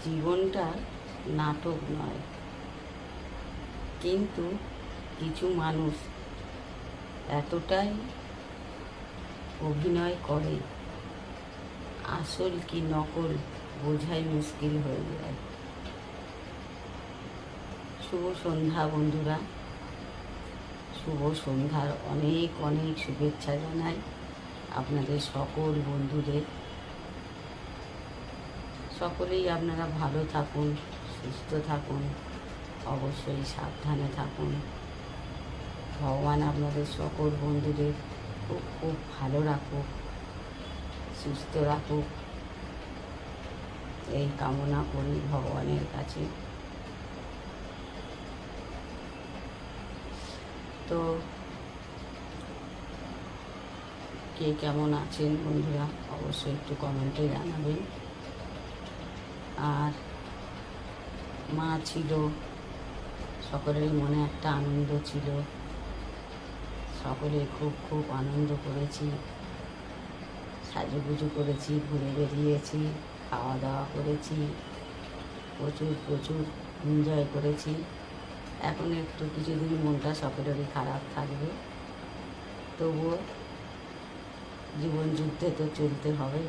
জীবনটা নাটক নয়, কিন্তু কিছু মানুষ এতটাই অভিনয় করে, আসল কি নকল বোঝাই মুশকিল হয়ে যায়। শুভ সন্ধ্যা বন্ধুরা, শুভ সন্ধ্যার অনেক অনেক শুভেচ্ছা জানাই আপনাদের সকল বন্ধুদের। সকলেই আপনারা ভালো থাকুন, সুস্থ থাকুন, অবশ্যই সাবধানে থাকুন। ভগবান আপনাদের সকল বন্ধুদের খুব খুব ভালো রাখুক, সুস্থ রাখুক, এই কামনা করি ভগবানের কাছে। তো কে কেমন আছেন বন্ধুরা, অবশ্যই একটু কমেন্টে জানাবেন। আর মা ছিল, সকলেরই মনে একটা আনন্দ ছিল, সকলে খুব খুব আনন্দ করেছি, সাজুগুজু করেছি, ঘুরে বেরিয়েছি, খাওয়া দাওয়া করেছি, প্রচুর প্রচুর এনজয় করেছি। এখন একটু কিছুদিন মনটা সকলেরই খারাপ থাকবে, তবুও জীবন যুদ্ধে তো চলতে হবে।